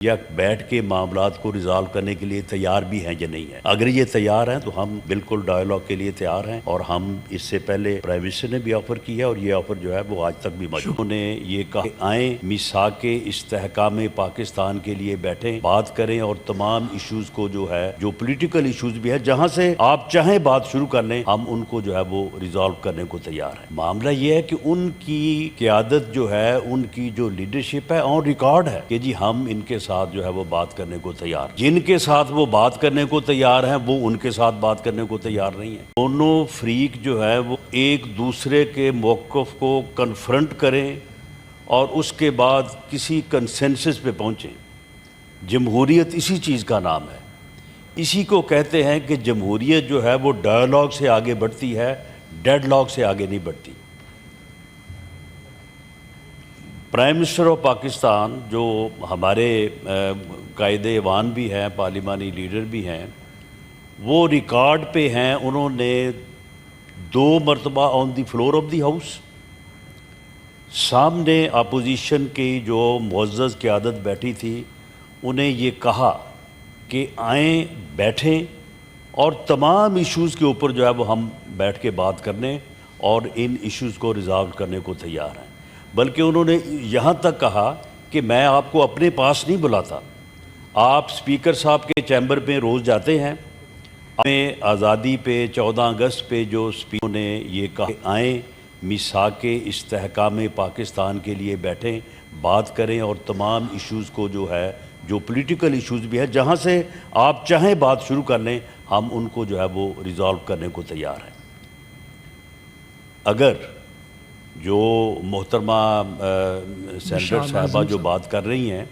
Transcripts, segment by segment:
یا بیٹھ کے معاملات کو ریزالو کرنے کے لیے تیار بھی ہیں یا نہیں ہیں۔ اگر یہ تیار ہیں تو ہم بالکل ڈائیلاگ کے لیے تیار ہیں، اور ہم اس سے پہلے پرائم منسٹر نے بھی آفر کیا اور یہ آفر جو ہے وہ آج تک بھی موجود ہے۔ انہوں نے یہ کہا کہ آئیں میثاق استحکام پاکستان کے لیے بیٹھیں، بات کریں، اور تمام ایشوز کو جو ہے، جو پولیٹیکل ایشوز بھی ہے، جہاں سے آپ چاہیں بات شروع کر لیں، ہم ان کو جو ہے وہ ریزالو کرنے کو تیار ہیں۔ معاملہ یہ ہے کہ ان کی قیادت جو ہے، ان کی جو لیڈرشپ ہے آن ریکارڈ ہے کہ جی ہم ان کے ساتھ جو ہے وہ بات کرنے کو تیار، جن کے ساتھ وہ بات کرنے کو تیار ہیں وہ ان کے ساتھ بات کرنے کو تیار نہیں ہیں۔ دونوں فریق جو ہے وہ ایک دوسرے کے موقف کو کنفرنٹ کریں اور اس کے بعد کسی کنسنسس پہ پہنچیں۔ جمہوریت اسی چیز کا نام ہے، اسی کو کہتے ہیں کہ جمہوریت جو ہے وہ ڈائیلاگ سے آگے بڑھتی ہے، ڈیڈ لاگ سے آگے نہیں بڑھتی۔ پرائم منسٹر آف پاکستان جو ہمارے قائد ایوان بھی ہیں، پارلیمانی لیڈر بھی ہیں، وہ ریکارڈ پہ ہیں، انہوں نے 2 مرتبہ آن دی فلور آف دی ہاؤس سامنے اپوزیشن کی جو معزز قیادت بیٹھی تھی، انہیں یہ کہا کہ آئیں بیٹھیں اور تمام ایشوز کے اوپر جو ہے وہ ہم بیٹھ کے بات کرنے اور ان ایشوز کو ریزالو کرنے کو تیار ہیں۔ بلکہ انہوں نے یہاں تک کہا کہ میں آپ کو اپنے پاس نہیں بلاتا، آپ اسپیکر صاحب کے چیمبر پہ روز جاتے ہیں، ہمیں آزادی پہ 14 اگست پہ جو اسپیکر نے یہ کہا کہ آئیں میثاق استحکام پاکستان کے لیے بیٹھیں، بات کریں، اور تمام ایشوز کو جو ہے، جو پولیٹیکل ایشوز بھی ہے، جہاں سے آپ چاہیں بات شروع کر لیں، ہم ان کو جو ہے وہ ریزالو کرنے کو تیار ہیں۔ اگر جو محترمہ سینیٹر صاحبہ جو بات کر رہی ہیں،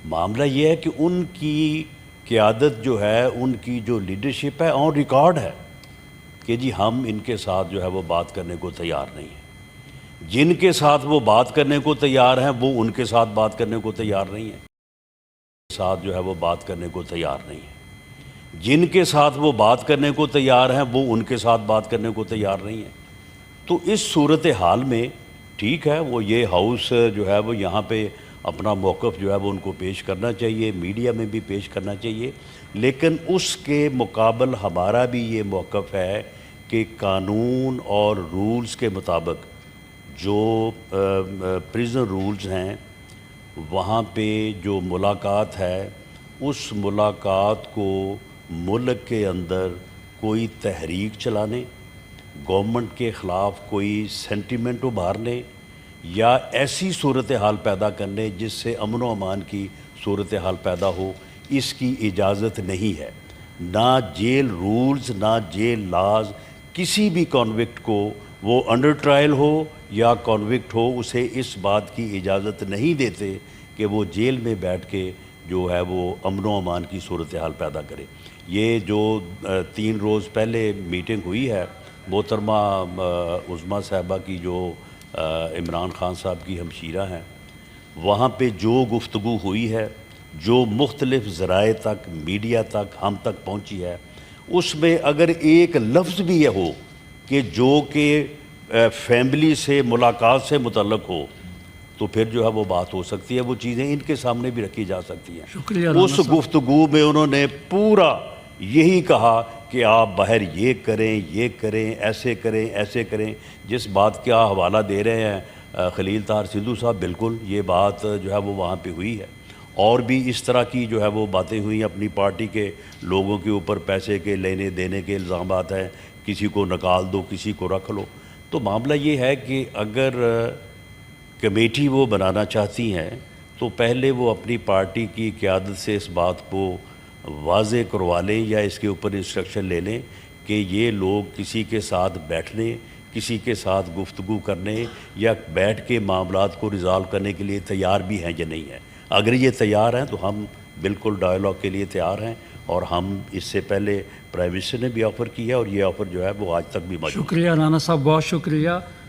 معاملہ یہ ہے کہ ان کی قیادت جو ہے، ان کی جو لیڈرشپ ہے آن ریکارڈ ہے کہ جی ہم ان کے ساتھ جو ہے وہ بات کرنے کو تیار نہیں ہیں۔ جن کے ساتھ وہ بات کرنے کو تیار ہیں وہ ان کے ساتھ بات کرنے کو تیار نہیں ہیں، ساتھ جو ہے وہ بات کرنے کو تیار نہیں ہیں۔ جن کے ساتھ وہ بات کرنے کو تیار ہیں وہ ان کے ساتھ بات کرنے کو تیار نہیں ہیں۔ تو اس صورتحال میں ٹھیک ہے، وہ یہ ہاؤس جو ہے وہ یہاں پہ اپنا موقف جو ہے وہ ان کو پیش کرنا چاہیے، میڈیا میں بھی پیش کرنا چاہیے، لیکن اس کے مقابل ہمارا بھی یہ موقف ہے کہ قانون اور رولز کے مطابق جو پریزن رولز ہیں، وہاں پہ جو ملاقات ہے، اس ملاقات کو ملک کے اندر کوئی تحریک چلانے، گورنمنٹ کے خلاف کوئی سینٹیمنٹ ابھارنے یا ایسی صورتحال پیدا کرنے جس سے امن و امان کی صورتحال پیدا ہو، اس کی اجازت نہیں ہے۔ نہ جیل رولز، نہ جیل لاز کسی بھی کنوکٹ کو، وہ انڈر ٹرائل ہو یا کنوکٹ ہو، اسے اس بات کی اجازت نہیں دیتے کہ وہ جیل میں بیٹھ کے جو ہے وہ امن و امان کی صورتحال پیدا کرے۔ یہ جو 3 روز پہلے میٹنگ ہوئی ہے محترمہ عظمیٰ صاحبہ کی، جو عمران خان صاحب کی ہمشیرہ ہیں، وہاں پہ جو گفتگو ہوئی ہے، جو مختلف ذرائع تک، میڈیا تک، ہم تک پہنچی ہے، اس میں اگر ایک لفظ بھی یہ ہو کہ جو کہ فیملی سے، ملاقات سے متعلق ہو، تو پھر جو ہے وہ بات ہو سکتی ہے، وہ چیزیں ان کے سامنے بھی رکھی جا سکتی ہیں۔ شکریہ۔ اس گفتگو میں انہوں نے پورا یہی کہا کہ آپ باہر یہ کریں، یہ کریں، ایسے کریں، ایسے کریں۔ جس بات کا حوالہ دے رہے ہیں خلیل طاہر سندھو صاحب، بالکل یہ بات جو ہے وہ وہاں پہ ہوئی ہے، اور بھی اس طرح کی جو ہے وہ باتیں ہوئی ہیں۔ اپنی پارٹی کے لوگوں کے اوپر پیسے کے لینے دینے کے الزامات ہیں، کسی کو نکال دو، کسی کو رکھ لو۔ تو معاملہ یہ ہے کہ اگر کمیٹی وہ بنانا چاہتی ہیں تو پہلے وہ اپنی پارٹی کی قیادت سے اس بات کو واضح کروا لیں یا اس کے اوپر انسٹرکشن لے لیں کہ یہ لوگ کسی کے ساتھ بیٹھنے، کسی کے ساتھ گفتگو کرنے یا بیٹھ کے معاملات کو ریزالو کرنے کے لیے تیار بھی ہیں یا نہیں ہیں۔ اگر یہ تیار ہیں تو ہم بالکل ڈائیلاگ کے لیے تیار ہیں، اور ہم اس سے پہلے پرائم منسٹر نے بھی آفر کیا اور یہ آفر جو ہے وہ آج تک بھی موجود ہے۔ شکریہ رانا صاحب، بہت شکریہ۔